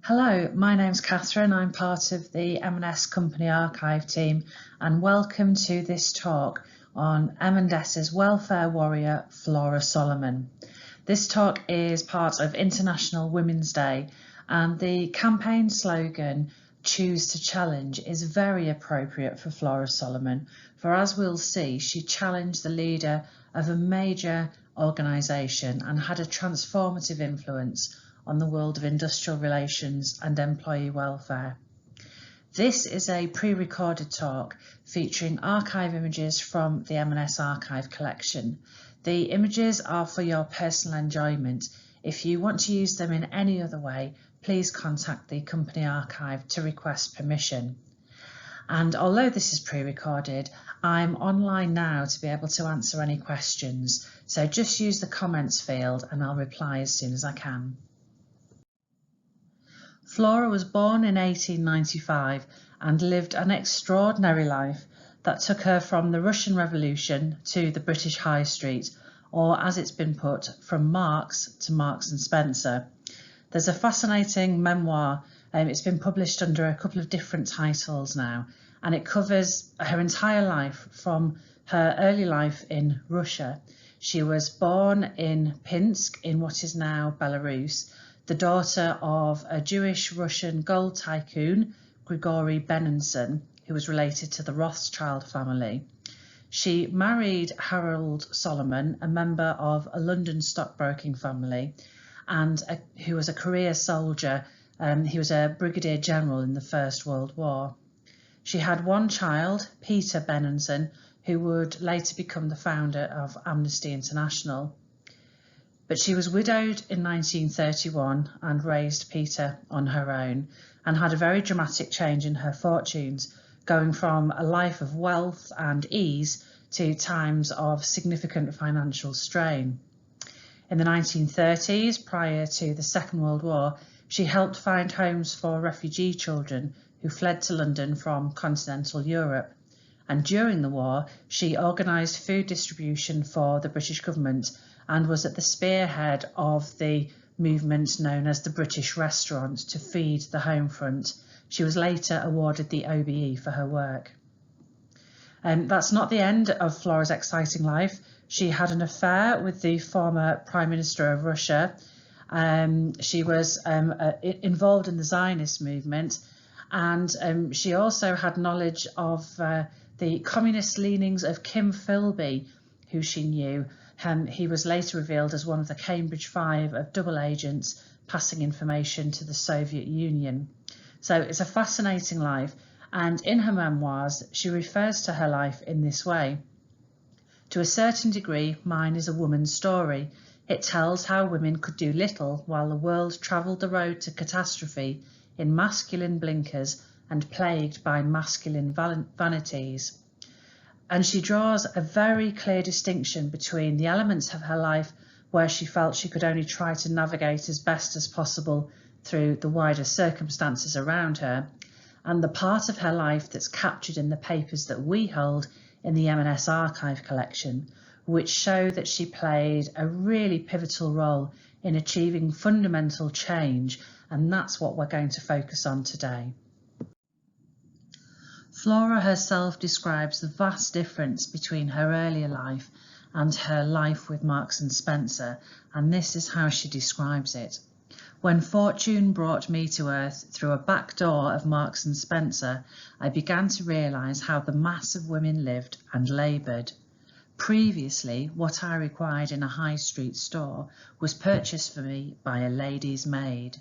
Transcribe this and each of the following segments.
Hello, my name's Catherine. I'm part of the M&S Company Archive team and welcome to this talk on M&S's welfare warrior Flora Solomon. This talk is part of International Women's Day and the campaign slogan "Choose to Challenge" is very appropriate for Flora Solomon, for as we'll see, she challenged the leader of a major organisation and had a transformative influence on the world of industrial relations and employee welfare. This is a pre-recorded talk featuring archive images from the M&S archive collection. The images are for your personal enjoyment. If you want to use them in any other way, please contact the company archive to request permission. And although this is pre-recorded, I'm online now to be able to answer any questions. So just use the comments field and I'll reply as soon as I can. Flora was born in 1895 and lived an extraordinary life that took her from the Russian Revolution to the British High Street, or as it's been put, from Marx to Marks and Spencer. There's a fascinating memoir, it's been published under a couple of different titles now, and it covers her entire life from her early life in Russia. She was born in Pinsk in what is now Belarus, the daughter of a Jewish Russian gold tycoon, Grigory Benenson, who was related to the Rothschild family. She married Harold Solomon, a member of a London stockbroking family, and who was a career soldier. He was a brigadier general in the First World War. She had one child, Peter Benenson, who would later become the founder of Amnesty International. But she was widowed in 1931 and raised Peter on her own and had a very dramatic change in her fortunes, going from a life of wealth and ease to times of significant financial strain. In the 1930s, prior to the Second World War, she helped find homes for refugee children who fled to London from continental Europe. And during the war, she organised food distribution for the British government and was at the spearhead of the movement known as the British Restaurant to feed the home front. She was later awarded the OBE for her work. That's not the end of Flora's exciting life. She had an affair with the former Prime Minister of Russia. She was involved in the Zionist movement, and she also had knowledge of the communist leanings of Kim Philby, who she knew. He was later revealed as one of the Cambridge Five of double agents passing information to the Soviet Union. So it's a fascinating life, and in her memoirs she refers to her life in this way. To a certain degree, mine is a woman's story. It tells how women could do little while the world travelled the road to catastrophe in masculine blinkers and plagued by masculine vanities. And she draws a very clear distinction between the elements of her life where she felt she could only try to navigate as best as possible through the wider circumstances around her, and the part of her life that's captured in the papers that we hold in the M&S archive collection, which show that she played a really pivotal role in achieving fundamental change, and that's what we're going to focus on today. Flora herself describes the vast difference between her earlier life and her life with Marks and Spencer, and this is how she describes it. When fortune brought me to earth through a back door of Marks and Spencer, I began to realise how the mass of women lived and laboured. Previously, what I required in a high street store was purchased for me by a lady's maid.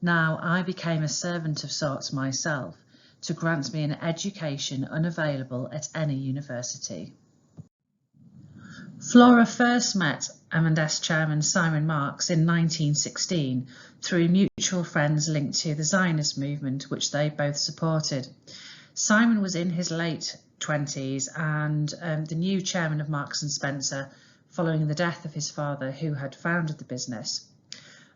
Now I became a servant of sorts myself, to grant me an education unavailable at any university. Flora first met M&S chairman Simon Marks in 1916 through mutual friends linked to the Zionist movement, which they both supported. Simon was in his late 20s and the new chairman of Marks and Spencer following the death of his father, who had founded the business.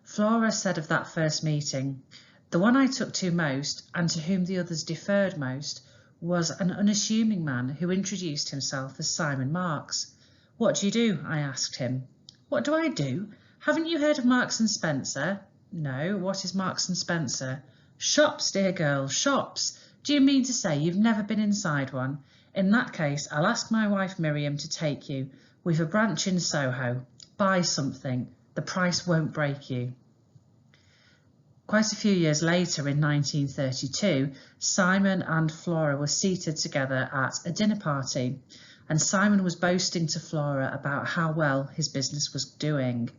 Flora said of that first meeting, "The one I took to most, and to whom the others deferred most, was an unassuming man who introduced himself as Simon Marks. 'What do you do?' I asked him. 'What do I do? Haven't you heard of Marks and Spencer?' No, what is Marks and Spencer? Shops, dear girl, shops. Do you mean to say you've never been inside one? In that case, I'll ask my wife Miriam to take you. We've a branch in Soho. Buy something. The price won't break you. Quite a few years later, in 1932, Simon and Flora were seated together at a dinner party, and Simon was boasting to Flora about how well his business was doing.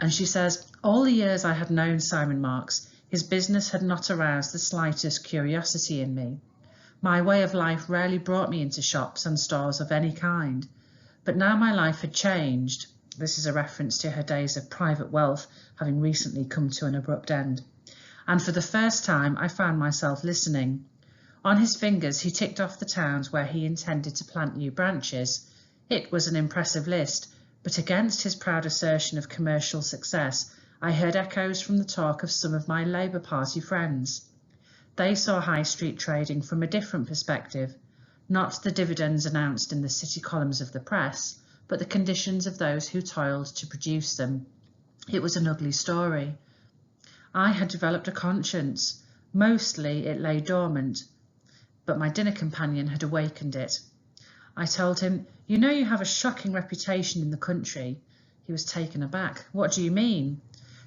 And she says, all the years I had known Simon Marks, his business had not aroused the slightest curiosity in me. My way of life rarely brought me into shops and stores of any kind. But now my life had changed. This is a reference to her days of private wealth having recently come to an abrupt end. And for the first time, I found myself listening. On his fingers, he ticked off the towns where he intended to plant new branches. It was an impressive list, but against his proud assertion of commercial success, I heard echoes from the talk of some of my Labour Party friends. They saw high street trading from a different perspective, not the dividends announced in the city columns of the press, but the conditions of those who toiled to produce them. It was an ugly story. I had developed a conscience. Mostly it lay dormant, but my dinner companion had awakened it. I told him, you know you have a shocking reputation in the country. He was taken aback. What do you mean?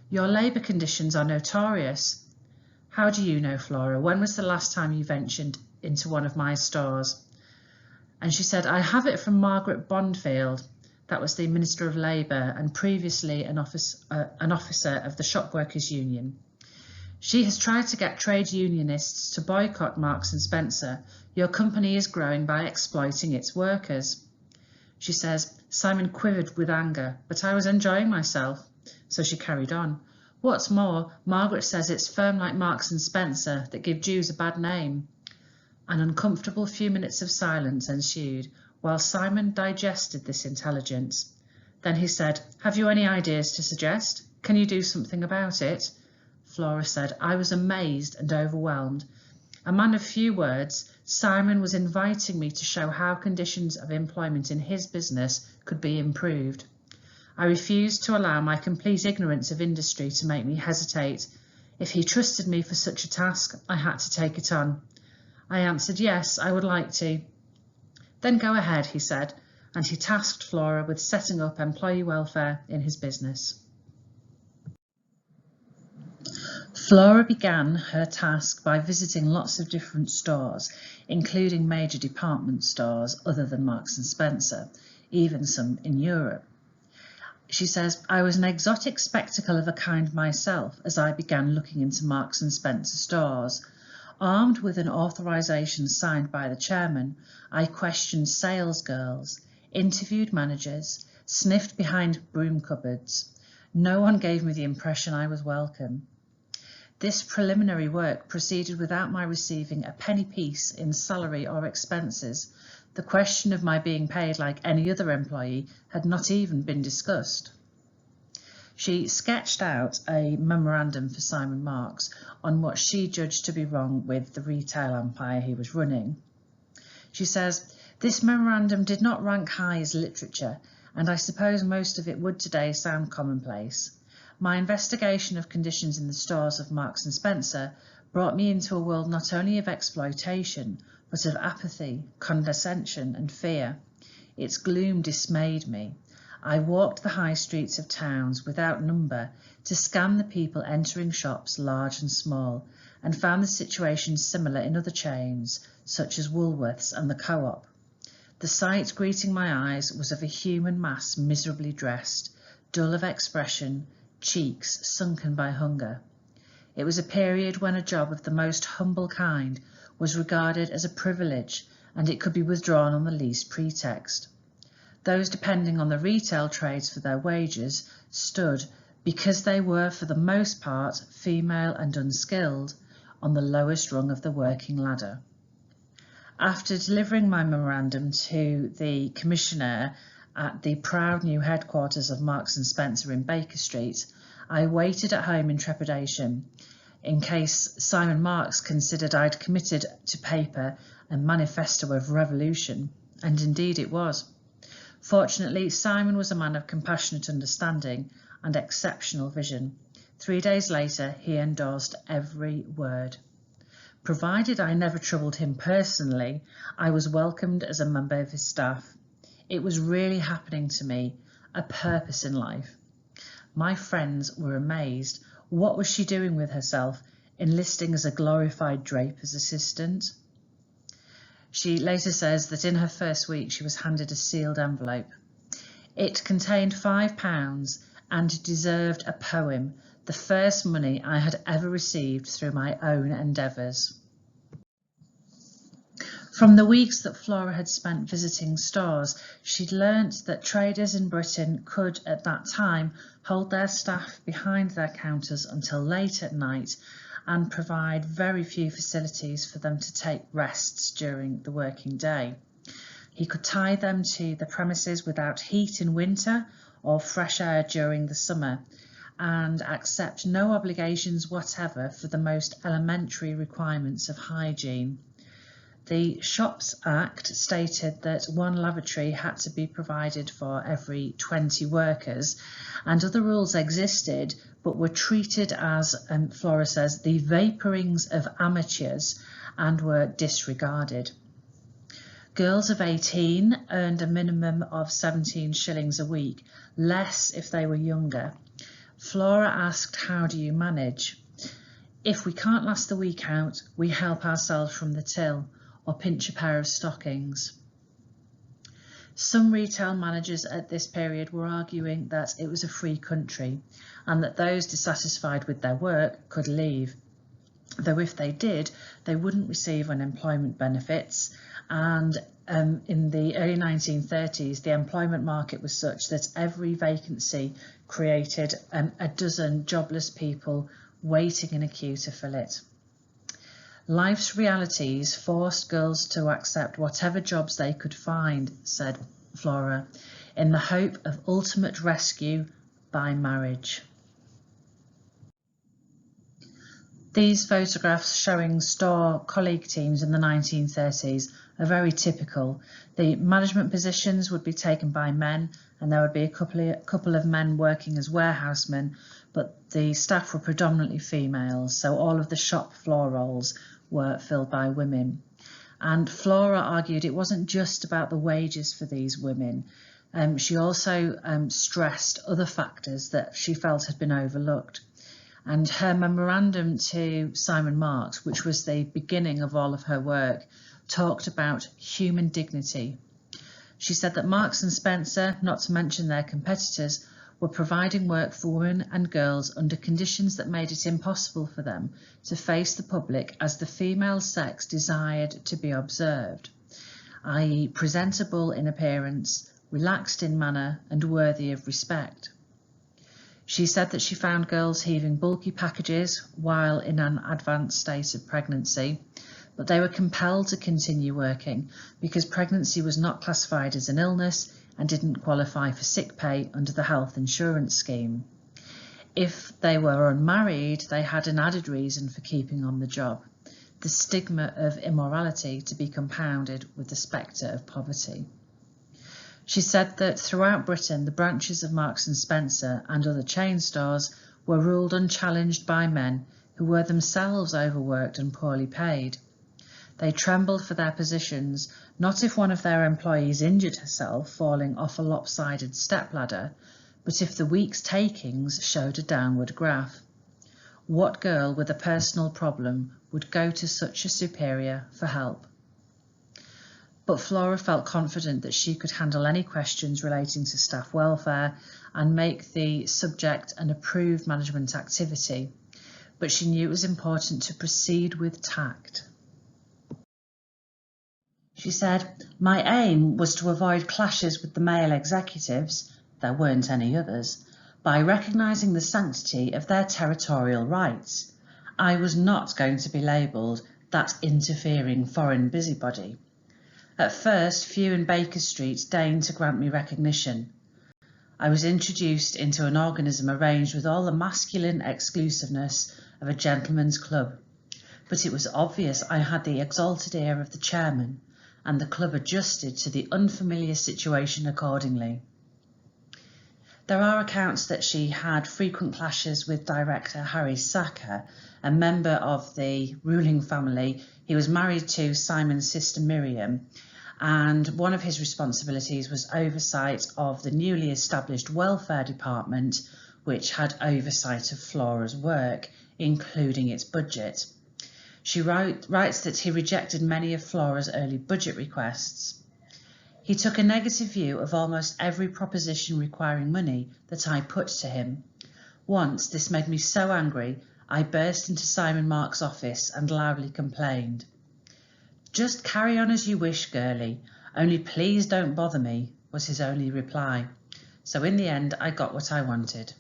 Your labour conditions are notorious. How do you know, Flora? When was the last time you ventured into one of my stores? And she said, I have it from Margaret Bondfield. That was the Minister of Labour and previously an officer of the Shop Workers' Union. She has tried to get trade unionists to boycott Marks and Spencer. Your company is growing by exploiting its workers. She says, Simon quivered with anger, but I was enjoying myself. So she carried on. What's more, Margaret says it's firm like Marks and Spencer that give Jews a bad name. An uncomfortable few minutes of silence ensued while Simon digested this intelligence. Then he said, have you any ideas to suggest? Can you do something about it? Flora said, I was amazed and overwhelmed. A man of few words, Simon was inviting me to show how conditions of employment in his business could be improved. I refused to allow my complete ignorance of industry to make me hesitate. If he trusted me for such a task, I had to take it on. I answered, yes, I would like to. Then go ahead, he said, and he tasked Flora with setting up employee welfare in his business. Flora began her task by visiting lots of different stores, including major department stores other than Marks and Spencer, even some in Europe. She says, I was an exotic spectacle of a kind myself as I began looking into Marks and Spencer stores. Armed with an authorisation signed by the chairman, I questioned sales girls, interviewed managers, sniffed behind broom cupboards. No one gave me the impression I was welcome. This preliminary work proceeded without my receiving a penny piece in salary or expenses. The question of my being paid like any other employee had not even been discussed. She sketched out a memorandum for Simon Marks on what she judged to be wrong with the retail empire he was running. She says, this memorandum did not rank high as literature, and I suppose most of it would today sound commonplace. My investigation of conditions in the stores of Marks and Spencer brought me into a world not only of exploitation, but of apathy, condescension and fear. Its gloom dismayed me. I walked the high streets of towns without number to scan the people entering shops large and small, and found the situation similar in other chains, such as Woolworths and the Co-op. The sight greeting my eyes was of a human mass miserably dressed, dull of expression, cheeks sunken by hunger. It was a period when a job of the most humble kind was regarded as a privilege, and it could be withdrawn on the least pretext. Those depending on the retail trades for their wages stood, because they were for the most part female and unskilled, on the lowest rung of the working ladder. After delivering my memorandum to the commissioner at the proud new headquarters of Marks and Spencer in Baker Street, I waited at home in trepidation, in case Simon Marks considered I'd committed to paper a manifesto of revolution, and indeed it was. Fortunately, Simon was a man of compassionate understanding and exceptional vision. 3 days later, he endorsed every word. Provided I never troubled him personally, I was welcomed as a member of his staff. It was really happening to me, a purpose in life. My friends were amazed. What was she doing with herself, enlisting as a glorified draper's assistant? She later says that in her first week she was handed a sealed envelope. It contained £5 and deserved a poem, the first money I had ever received through my own endeavours. From the weeks that Flora had spent visiting stores, she'd learnt that traders in Britain could, at that time, hold their staff behind their counters until late at night and provide very few facilities for them to take rests during the working day. He could tie them to the premises without heat in winter or fresh air during the summer, and accept no obligations whatever for the most elementary requirements of hygiene. The Shops Act stated that one lavatory had to be provided for every 20 workers, and other rules existed but were treated as, Flora says, the vapourings of amateurs and were disregarded. Girls of 18 earned a minimum of 17 shillings a week, less if they were younger. Flora asked, "How do you manage?" "If we can't last the week out, we help ourselves from the till or pinch a pair of stockings." Some retail managers at this period were arguing that it was a free country and that those dissatisfied with their work could leave. Though if they did, they wouldn't receive unemployment benefits, and in the early 1930s, the employment market was such that every vacancy created a dozen jobless people waiting in a queue to fill it. Life's realities forced girls to accept whatever jobs they could find, said Flora, in the hope of ultimate rescue by marriage. These photographs showing store colleague teams in the 1930s are very typical. The management positions would be taken by men, and there would be a couple of men working as warehousemen, but the staff were predominantly females, so all of the shop floor roles were filled by women. And Flora argued it wasn't just about the wages for these women. She also stressed other factors that she felt had been overlooked. And her memorandum to Simon Marks, which was the beginning of all of her work, talked about human dignity. She said that Marks and Spencer, not to mention their competitors, were providing work for women and girls under conditions that made it impossible for them to face the public as the female sex desired to be observed, i.e. presentable in appearance, relaxed in manner and worthy of respect. She said that she found girls heaving bulky packages while in an advanced state of pregnancy, but they were compelled to continue working because pregnancy was not classified as an illness and didn't qualify for sick pay under the health insurance scheme. If they were unmarried, they had an added reason for keeping on the job, the stigma of immorality to be compounded with the spectre of poverty. She said that throughout Britain, the branches of Marks and Spencer and other chain stores were ruled unchallenged by men who were themselves overworked and poorly paid. They trembled for their positions, not if one of their employees injured herself falling off a lopsided stepladder, but if the week's takings showed a downward graph. What girl with a personal problem would go to such a superior for help? But Flora felt confident that she could handle any questions relating to staff welfare and make the subject an approved management activity, but she knew it was important to proceed with tact. She said, "My aim was to avoid clashes with the male executives, there weren't any others, by recognising the sanctity of their territorial rights. I was not going to be labelled that interfering foreign busybody. At first, few in Baker Street deigned to grant me recognition. I was introduced into an organism arranged with all the masculine exclusiveness of a gentleman's club, but it was obvious I had the exalted ear of the chairman, and the club adjusted to the unfamiliar situation accordingly. There are accounts that she had frequent clashes with director Harry Sacker, a member of the ruling family. He was married to Simon's sister Miriam, and one of his responsibilities was oversight of the newly established welfare department, which had oversight of Flora's work, including its budget. She writes that he rejected many of Flora's early budget requests. He took a negative view of almost every proposition requiring money that I put to him. Once this made me so angry, I burst into Simon Mark's office and loudly complained. "Just carry on as you wish, girlie, only please don't bother me," was his only reply. So in the end, I got what I wanted.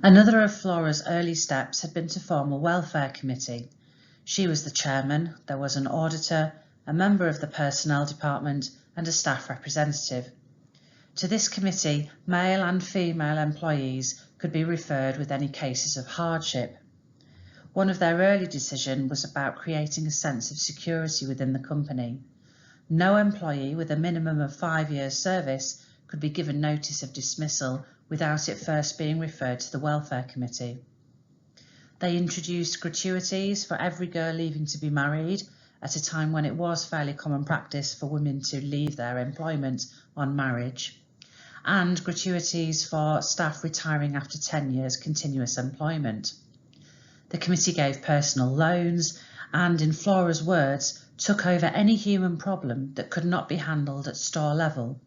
Another of Flora's early steps had been to form a welfare committee. She was the chairman, there was an auditor, a member of the personnel department and a staff representative. To this committee, male and female employees could be referred with any cases of hardship. One of their early decisions was about creating a sense of security within the company. No employee with a minimum of 5 years' service could be given notice of dismissal without it first being referred to the welfare committee. They introduced gratuities for every girl leaving to be married, at a time when it was fairly common practice for women to leave their employment on marriage, and gratuities for staff retiring after 10 years continuous employment. The committee gave personal loans and, in Flora's words, took over any human problem that could not be handled at store level.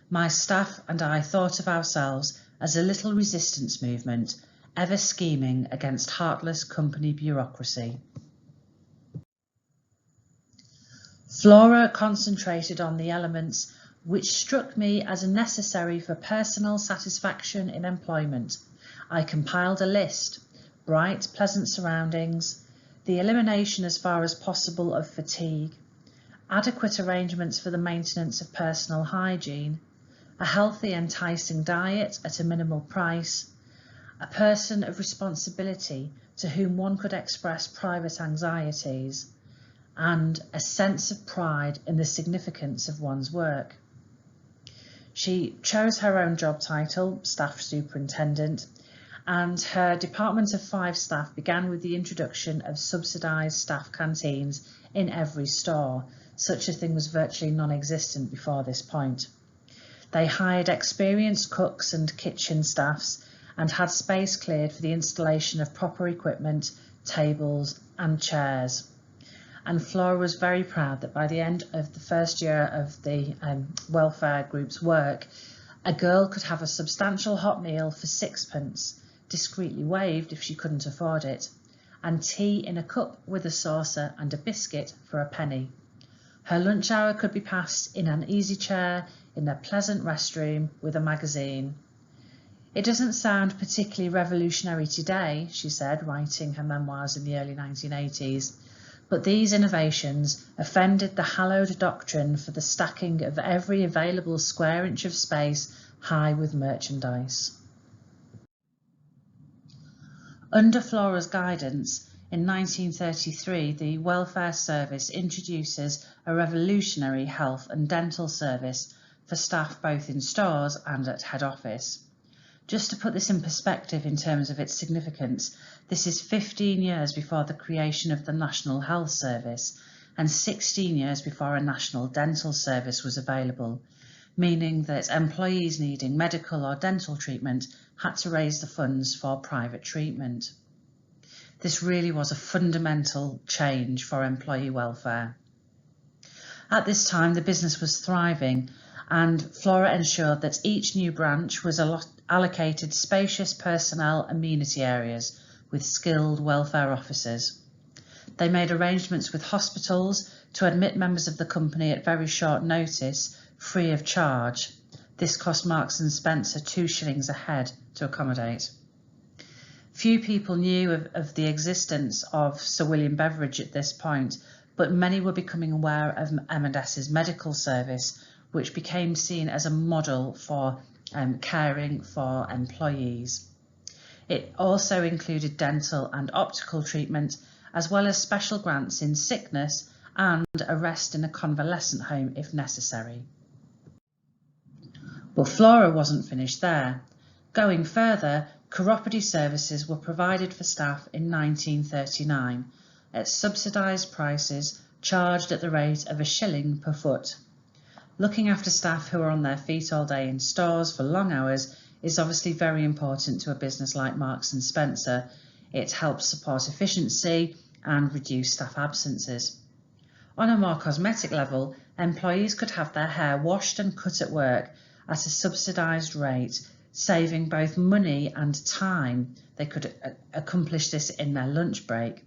My staff and I thought of ourselves as a little resistance movement, ever scheming against heartless company bureaucracy. Flora concentrated on the elements which struck me as necessary for personal satisfaction in employment. I compiled a list: bright, pleasant surroundings, the elimination as far as possible of fatigue, adequate arrangements for the maintenance of personal hygiene, a healthy, enticing diet at a minimal price, a person of responsibility to whom one could express private anxieties, and a sense of pride in the significance of one's work. She chose her own job title, Staff Superintendent, and her department of 5 staff began with the introduction of subsidised staff canteens in every store. Such a thing was virtually non-existent before this point. They hired experienced cooks and kitchen staffs and had space cleared for the installation of proper equipment, tables and chairs. And Flora was very proud that by the end of the first year of the welfare group's work, a girl could have a substantial hot meal for 6pence, discreetly waived if she couldn't afford it, and tea in a cup with a saucer and a biscuit for a penny. Her lunch hour could be passed in an easy chair in a pleasant restroom with a magazine. "It doesn't sound particularly revolutionary today," she said, writing her memoirs in the early 1980s, but these innovations offended the hallowed doctrine for the stacking of every available square inch of space high with merchandise. Under Flora's guidance, in 1933, the Welfare Service introduces a revolutionary health and dental service for staff both in stores and at head office. Just to put this in perspective in terms of its significance, this is 15 years before the creation of the National Health Service and 16 years before a National Dental Service was available, meaning that employees needing medical or dental treatment had to raise the funds for private treatment. This really was a fundamental change for employee welfare. At this time, the business was thriving, and Flora ensured that each new branch was allocated spacious personnel amenity areas with skilled welfare officers. They made arrangements with hospitals to admit members of the company at very short notice, free of charge. This cost Marks and Spencer 2 shillings a head to accommodate. Few people knew of the existence of Sir William Beveridge at this point, but many were becoming aware of M&S's medical service, which became seen as a model for caring for employees. It also included dental and optical treatment, as well as special grants in sickness and a rest in a convalescent home if necessary. But Flora wasn't finished there. Going further, chiropody services were provided for staff in 1939 at subsidised prices, charged at the rate of £1 per foot. Looking after staff who are on their feet all day in stores for long hours is obviously very important to a business like Marks & Spencer. It helps support efficiency and reduce staff absences. On a more cosmetic level, employees could have their hair washed and cut at work at a subsidised rate, saving both money and time. They could accomplish this in their lunch break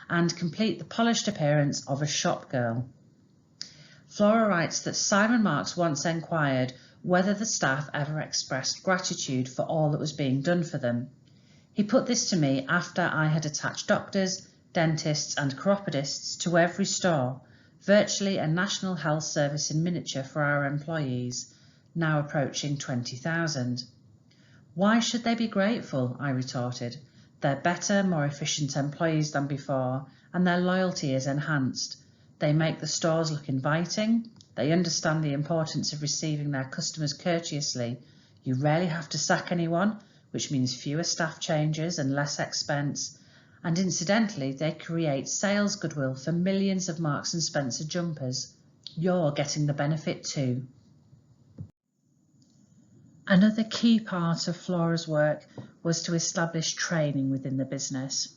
and complete the polished appearance of a shop girl. Flora writes that Simon Marks once enquired whether the staff ever expressed gratitude for all that was being done for them. He put this to me after I had attached doctors, dentists and chiropodists to every store, virtually a national health service in miniature for our employees, now approaching 20,000. Why should they be grateful? I retorted. They're better, more efficient employees than before, and their loyalty is enhanced. They make the stores look inviting. They understand the importance of receiving their customers courteously. You rarely have to sack anyone, which means fewer staff changes and less expense. And incidentally, they create sales goodwill for millions of Marks & Spencer jumpers. You're getting the benefit too. Another key part of Flora's work was to establish training within the business.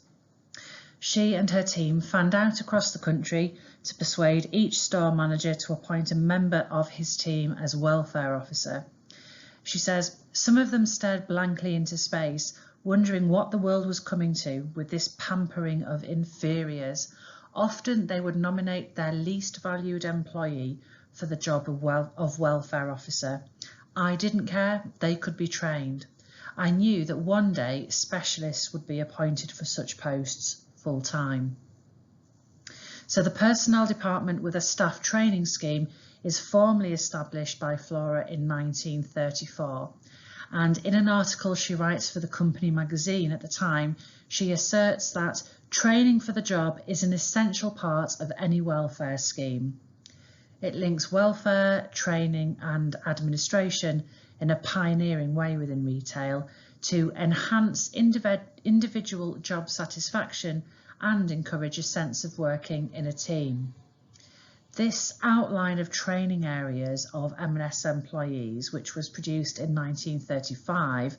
She and her team fanned out across the country to persuade each store manager to appoint a member of his team as welfare officer. She says, some of them stared blankly into space, wondering what the world was coming to with this pampering of inferiors. Often they would nominate their least valued employee for the job of welfare officer. I didn't care, they could be trained. I knew that one day specialists would be appointed for such posts full time. So the personnel department with a staff training scheme is formally established by Flora in 1934. And in an article she writes for the company magazine at the time, she asserts that training for the job is an essential part of any welfare scheme. It links welfare, training and administration in a pioneering way within retail to enhance individual job satisfaction and encourage a sense of working in a team. This outline of training areas of M&S employees, which was produced in 1935,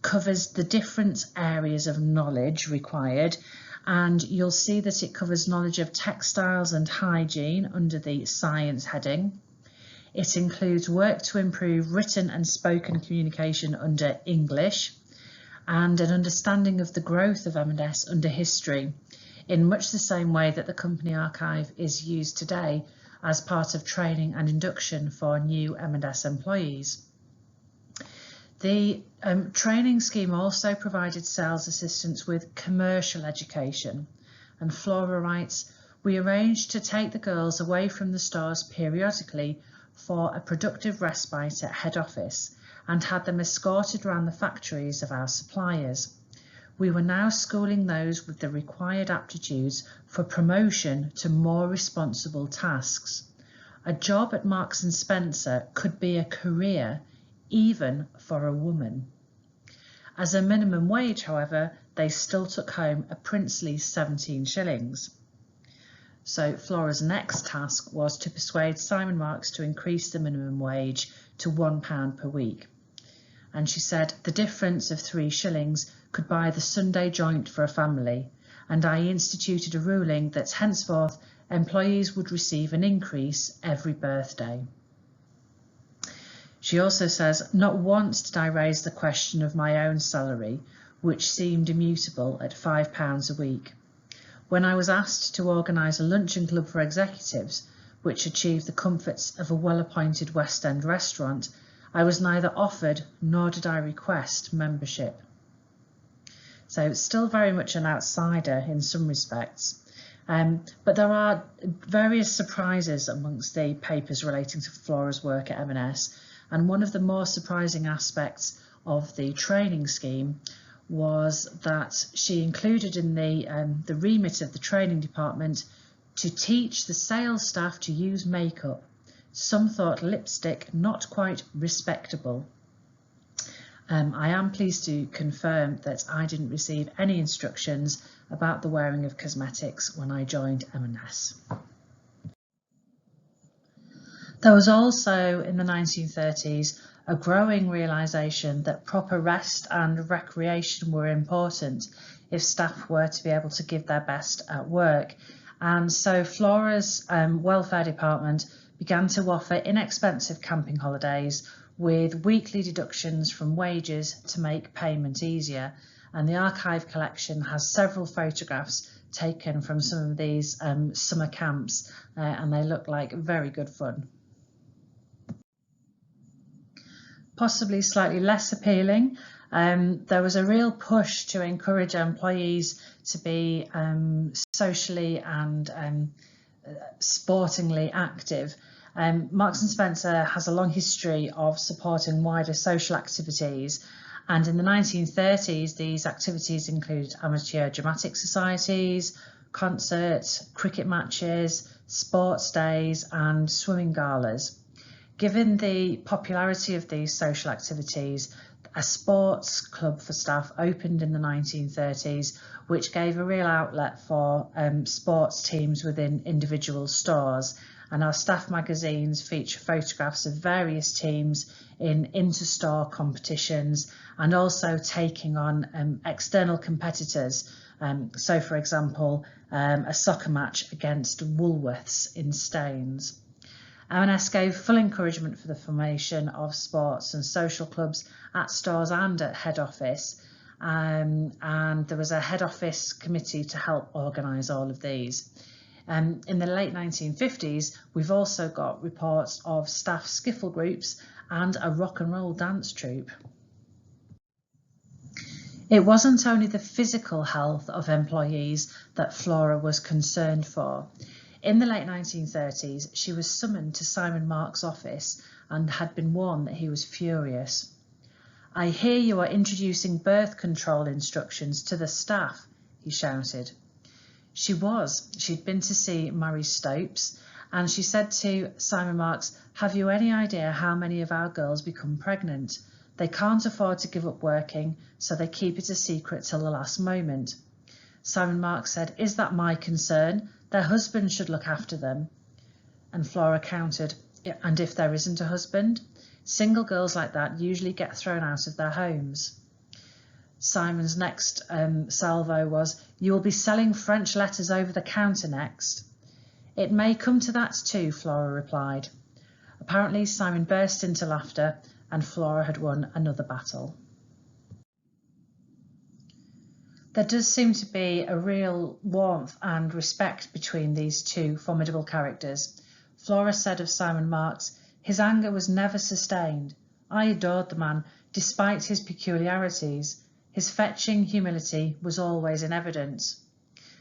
covers the different areas of knowledge required, and you'll see that it covers knowledge of textiles and hygiene under the science heading. It includes work to improve written and spoken communication under English, and an understanding of the growth of M&S under history, in much the same way that the company archive is used today as part of training and induction for new M&S employees. The training scheme also provided sales assistants with commercial education, and Flora writes, we arranged to take the girls away from the stores periodically for a productive respite at head office and had them escorted around the factories of our suppliers. We were now schooling those with the required aptitudes for promotion to more responsible tasks. A job at Marks & Spencer could be a career, even for a woman. As a minimum wage, however, they still took home a princely 17 shillings. So Flora's next task was to persuade Simon Marks to increase the minimum wage to £1 per week. And she said the difference of 3 shillings could buy the Sunday joint for a family, and I instituted a ruling that henceforth employees would receive an increase every birthday. She also says, not once did I raise the question of my own salary, which seemed immutable at £5 a week. When I was asked to organise a luncheon club for executives, which achieved the comforts of a well-appointed West End restaurant, I was neither offered nor did I request membership. So still very much an outsider in some respects. But there are various surprises amongst the papers relating to Flora's work at M&S, and one of the more surprising aspects of the training scheme was that she included in the remit of the training department to teach the sales staff to use makeup, Some thought lipstick not quite respectable. I am pleased to confirm that I didn't receive any instructions about the wearing of cosmetics when I joined M&S. There was also, in the 1930s, a growing realisation that proper rest and recreation were important if staff were to be able to give their best at work. And so Flora's welfare department began to offer inexpensive camping holidays with weekly deductions from wages to make payment easier. And the archive collection has several photographs taken from some of these summer camps, and they look like very good fun. Possibly slightly less appealing, there was a real push to encourage employees to be socially and sportingly active. Marks & Spencer has a long history of supporting wider social activities, and in the 1930s these activities included amateur dramatic societies, concerts, cricket matches, sports days and swimming galas. Given the popularity of these social activities, a sports club for staff opened in the 1930s, which gave a real outlet for sports teams within individual stores. And our staff magazines feature photographs of various teams in inter-store competitions and also taking on external competitors. So, for example, a soccer match against Woolworths in Staines. M&S gave full encouragement for the formation of sports and social clubs at stores and at head office, and there was a head office committee to help organise all of these. In the late 1950s, we've also got reports of staff skiffle groups and a rock and roll dance troupe. It wasn't only the physical health of employees that Flora was concerned for. In the late 1930s, she was summoned to Simon Mark's office and had been warned that he was furious. "I hear you are introducing birth control instructions to the staff," he shouted. She was. She'd been to see Mary Stopes, and she said to Simon Marks, "Have you any idea how many of our girls become pregnant? They can't afford to give up working, so they keep it a secret till the last moment." Simon Marks said, "Is that my concern? Their husbands should look after them." And Flora countered, "And if there isn't a husband? Single girls like that usually get thrown out of their homes." Simon's next salvo was, "You will be selling French letters over the counter next." "It may come to that too," Flora replied. Apparently Simon burst into laughter and Flora had won another battle. There does seem to be a real warmth and respect between these two formidable characters. Flora said of Simon Marks, "His anger was never sustained. I adored the man, despite his peculiarities. His fetching humility was always in evidence."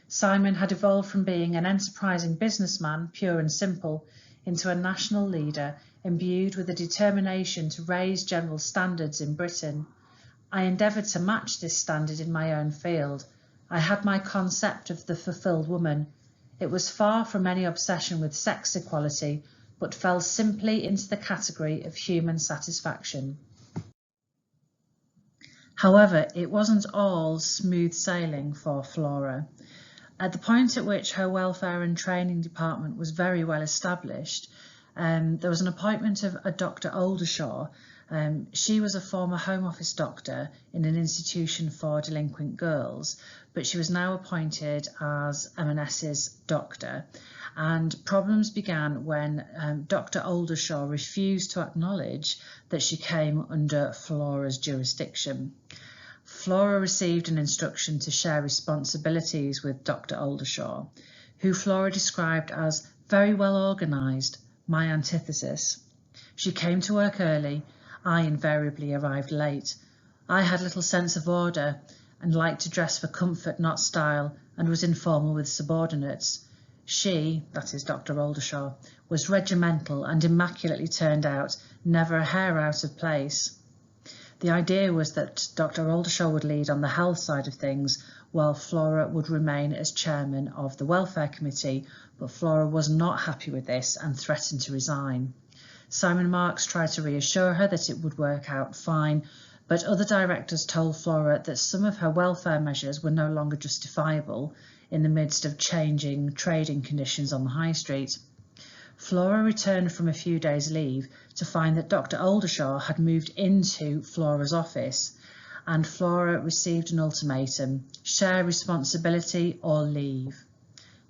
Simon had evolved from being an enterprising businessman, pure and simple, into a national leader imbued with a determination to raise general standards in Britain. I endeavoured to match this standard in my own field. I had my concept of the fulfilled woman. It was far from any obsession with sex equality, but fell simply into the category of human satisfaction. However, it wasn't all smooth sailing for Flora. At the point at which her welfare and training department was very well established, there was an appointment of a Dr. Oldershaw. She was a former Home Office doctor in an institution for delinquent girls, but she was now appointed as M&S's doctor. And problems began when Dr. Oldershaw refused to acknowledge that she came under Flora's jurisdiction. Flora received an instruction to share responsibilities with Dr. Oldershaw, who Flora described as very well organised, my antithesis. She came to work early. I invariably arrived late. I had little sense of order and liked to dress for comfort, not style, and was informal with subordinates. She, that is Dr. Oldershaw, was regimental and immaculately turned out, never a hair out of place. The idea was that Dr. Oldershaw would lead on the health side of things, while Flora would remain as chairman of the Welfare Committee, but Flora was not happy with this and threatened to resign. Simon Marks tried to reassure her that it would work out fine, but other directors told Flora that some of her welfare measures were no longer justifiable in the midst of changing trading conditions on the high street. Flora returned from a few days' leave to find that Dr. Oldershaw had moved into Flora's office, and Flora received an ultimatum: share responsibility or leave.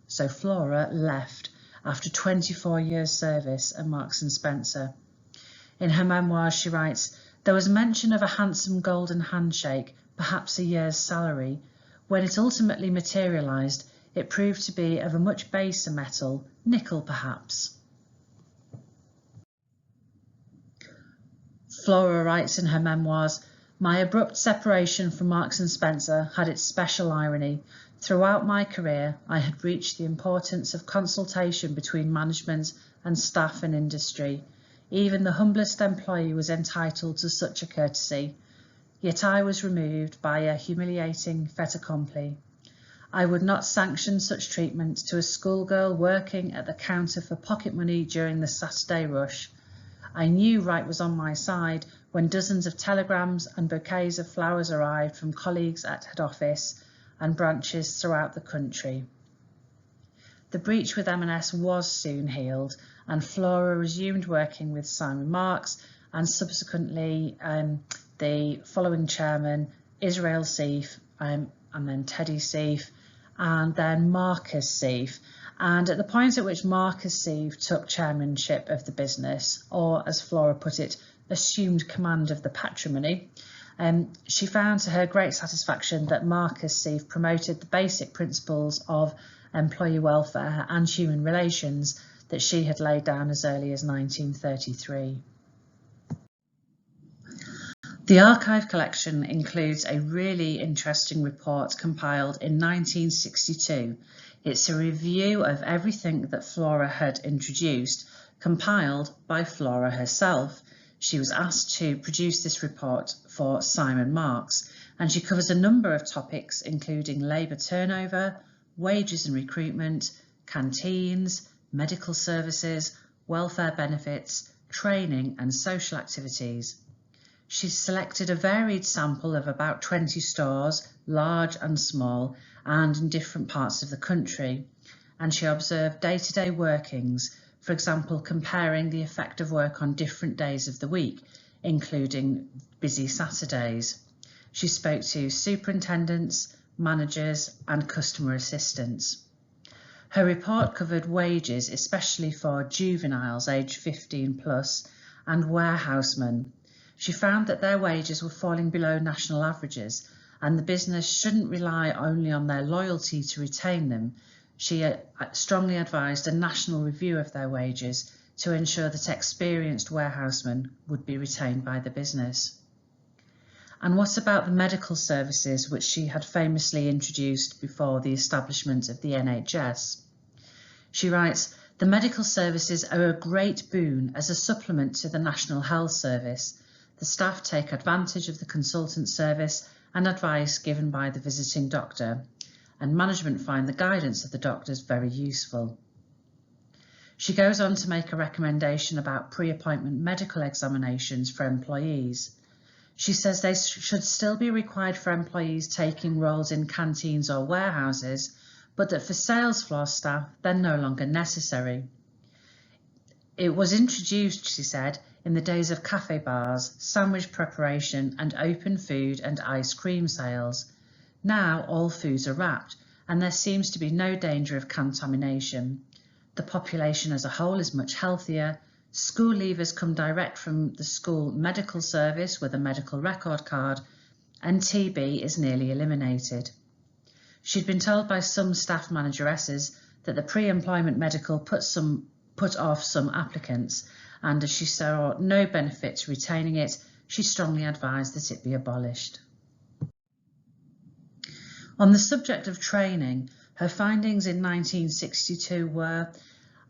So Flora left after 24 years' service at Marks & Spencer. In her memoirs she writes, "There was mention of a handsome golden handshake, perhaps a year's salary. When it ultimately materialised, it proved to be of a much baser metal, nickel perhaps." Flora writes in her memoirs, "My abrupt separation from Marks & Spencer had its special irony. Throughout my career, I had reached the importance of consultation between management and staff and industry. Even the humblest employee was entitled to such a courtesy. Yet I was removed by a humiliating fait accompli. I would not sanction such treatment to a schoolgirl working at the counter for pocket money during the Saturday rush. I knew right was on my side when dozens of telegrams and bouquets of flowers arrived from colleagues at head office and branches throughout the country." The breach with M&S was soon healed, and Flora resumed working with Simon Marks and subsequently the following chairman, Israel Seif, and then Teddy Seif, and then Marcus Seif. And at the point at which Marcus Seif took chairmanship of the business, or as Flora put it, assumed command of the patrimony, she found to her great satisfaction that Marcus Seif promoted the basic principles of employee welfare and human relations that she had laid down as early as 1933. The archive collection includes a really interesting report compiled in 1962. It's a review of everything that Flora had introduced, compiled by Flora herself. She was asked to produce this report for Simon Marks, and she covers a number of topics including labour turnover, wages and recruitment, canteens, medical services, welfare benefits, training and social activities. She's selected a varied sample of about 20 stores, large and small, and in different parts of the country, and she observed day-to-day workings, for example comparing the effect of work on different days of the week, including busy Saturdays. She spoke to superintendents, managers and customer assistants. Her report covered wages, especially for juveniles aged 15 plus and warehousemen. She found that their wages were falling below national averages, and the business shouldn't rely only on their loyalty to retain them. She strongly advised a national review of their wages to ensure that experienced warehousemen would be retained by the business. And what about the medical services which she had famously introduced before the establishment of the NHS? She writes, "The medical services are a great boon as a supplement to the National Health Service. The staff take advantage of the consultant service and advice given by the visiting doctor, and management find the guidance of the doctors very useful." She goes on to make a recommendation about pre-appointment medical examinations for employees. She says they should still be required for employees taking roles in canteens or warehouses, but that for sales floor staff they're no longer necessary. It was introduced, she said, in the days of cafe bars, sandwich preparation and open food and ice cream sales. Now all foods are wrapped and there seems to be no danger of contamination. The population as a whole is much healthier. School leavers come direct from the school medical service with a medical record card, and TB is nearly eliminated. She'd been told by some staff manageresses that the pre-employment medical put off some applicants, and as she saw no benefit to retaining it, she strongly advised that it be abolished. On the subject of training, her findings in 1962 were,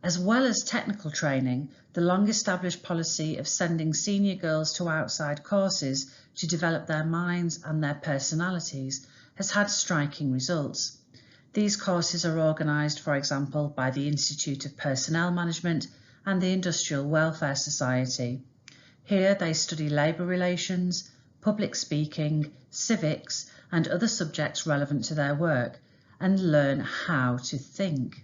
as well as technical training, the long-established policy of sending senior girls to outside courses to develop their minds and their personalities has had striking results. These courses are organised, for example, by the Institute of Personnel Management and the Industrial Welfare Society. Here they study labour relations, public speaking, civics and other subjects relevant to their work, and learn how to think.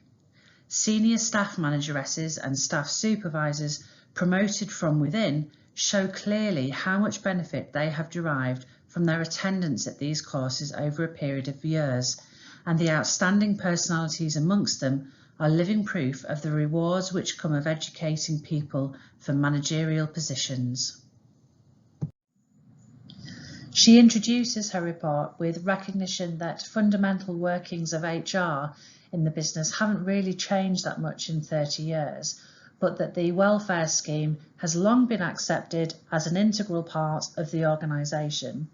Senior staff manageresses and staff supervisors promoted from within show clearly how much benefit they have derived from their attendance at these courses over a period of years, and the outstanding personalities amongst them are living proof of the rewards which come of educating people for managerial positions. She introduces her report with recognition that fundamental workings of HR in the business haven't really changed that much in 30 years, but that the welfare scheme has long been accepted as an integral part of the organisation.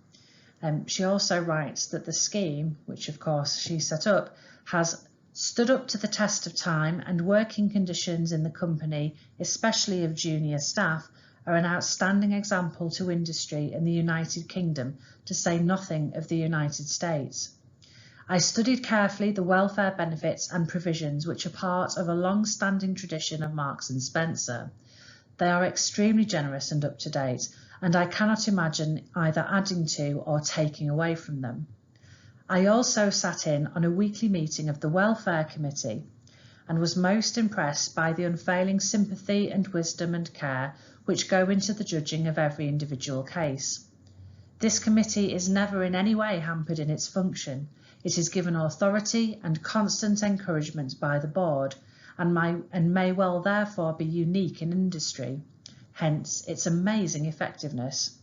She also writes that the scheme, which of course she set up, has stood up to the test of time, and working conditions in the company, especially of junior staff, are an outstanding example to industry in the United Kingdom, to say nothing of the United States. I studied carefully the welfare benefits and provisions which are part of a long-standing tradition of Marks and Spencer. They are extremely generous and up to date, and I cannot imagine either adding to or taking away from them. I also sat in on a weekly meeting of the Welfare Committee and was most impressed by the unfailing sympathy and wisdom and care which go into the judging of every individual case. This committee is never in any way hampered in its function. It is given authority and constant encouragement by the board, and may well therefore be unique in industry, hence its amazing effectiveness.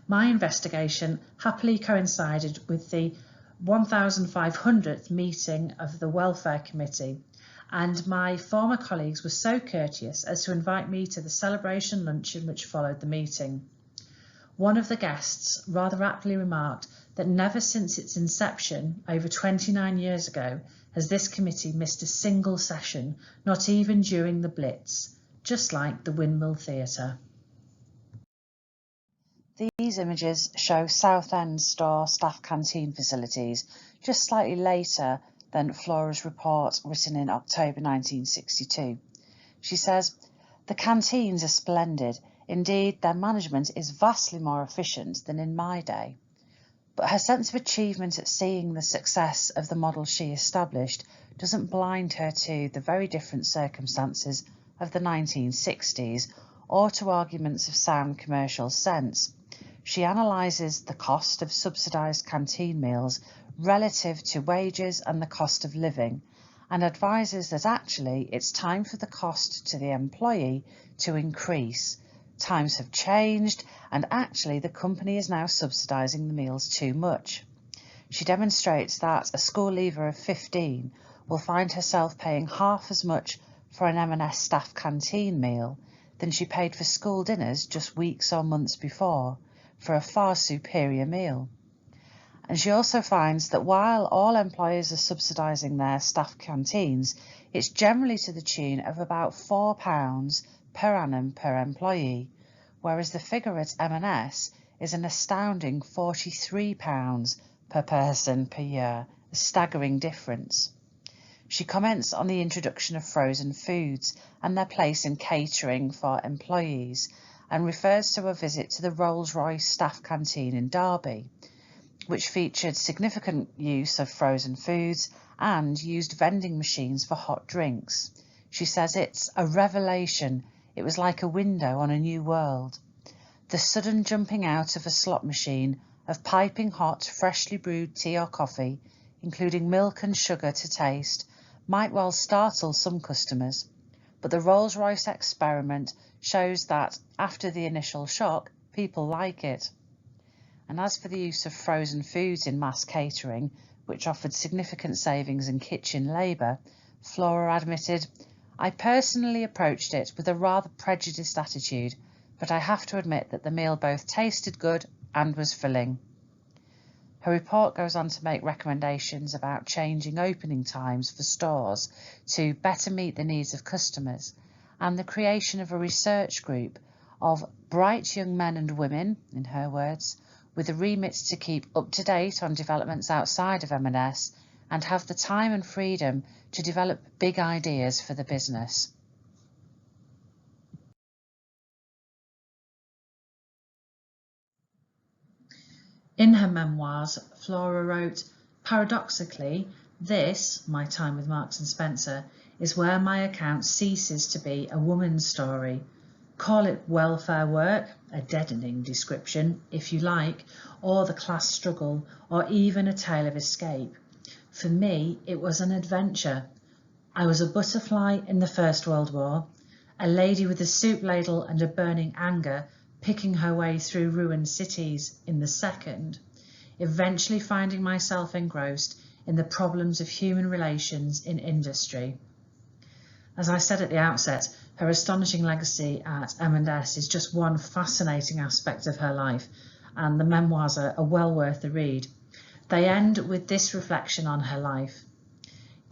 My investigation happily coincided with the 1500th meeting of the Welfare Committee, and my former colleagues were so courteous as to invite me to the celebration luncheon which followed the meeting. One of the guests rather aptly remarked that never since its inception, over 29 years ago, has this committee missed a single session, not even during the Blitz, just like the Windmill Theatre. These images show Southend store staff canteen facilities, just slightly later than Flora's report written in October 1962. She says, "The canteens are splendid. Indeed, their management is vastly more efficient than in my day." But her sense of achievement at seeing the success of the model she established doesn't blind her to the very different circumstances of the 1960s or to arguments of sound commercial sense. She analyses the cost of subsidised canteen meals relative to wages and the cost of living, and advises that actually it's time for the cost to the employee to increase. Times have changed, and actually the company is now subsidising the meals too much. She demonstrates that a school leaver of 15 will find herself paying half as much for an M&S staff canteen meal than she paid for school dinners just weeks or months before, for a far superior meal. And she also finds that while all employers are subsidising their staff canteens, it's generally to the tune of about £4 per annum per employee, whereas the figure at M&S is an astounding £43 per person per year, a staggering difference. She comments on the introduction of frozen foods and their place in catering for employees, and refers to a visit to the Rolls-Royce staff canteen in Derby, which featured significant use of frozen foods and used vending machines for hot drinks. She says it's a revelation. It was like a window on a new world. The sudden jumping out of a slot machine of piping hot, freshly brewed tea or coffee, including milk and sugar to taste, might well startle some customers, but the Rolls-Royce experiment shows that, after the initial shock, people like it. And as for the use of frozen foods in mass catering, which offered significant savings in kitchen labour, Flora admitted, "I personally approached it with a rather prejudiced attitude, but I have to admit that the meal both tasted good and was filling." Her report goes on to make recommendations about changing opening times for stores to better meet the needs of customers, and the creation of a research group of bright young men and women, in her words, with a remit to keep up to date on developments outside of M&S and have the time and freedom to develop big ideas for the business. In her memoirs, Flora wrote, "Paradoxically, this, my time with Marks and Spencer, is where my account ceases to be a woman's story. Call it welfare work, a deadening description, if you like, or the class struggle, or even a tale of escape. For me, it was an adventure. I was a butterfly in the First World War, a lady with a soup ladle and a burning anger, picking her way through ruined cities in the Second, eventually finding myself engrossed in the problems of human relations in industry." As I said at the outset, her astonishing legacy at M&S is just one fascinating aspect of her life, and the memoirs are well worth the read. They end with this reflection on her life.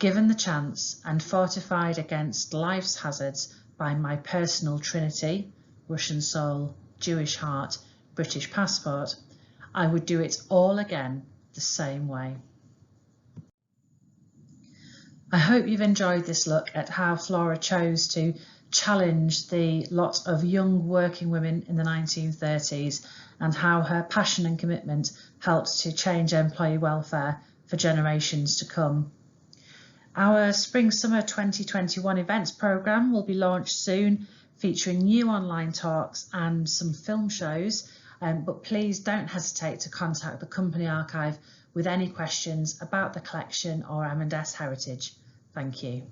"Given the chance and fortified against life's hazards by my personal trinity, Russian soul, Jewish heart, British passport, I would do it all again the same way." I hope you've enjoyed this look at how Flora chose to challenge the lot of young working women in the 1930s and how her passion and commitment helped to change employee welfare for generations to come. Our Spring-Summer 2021 events programme will be launched soon, featuring new online talks and some film shows, but please don't hesitate to contact the company archive with any questions about the collection or M&S heritage. Thank you.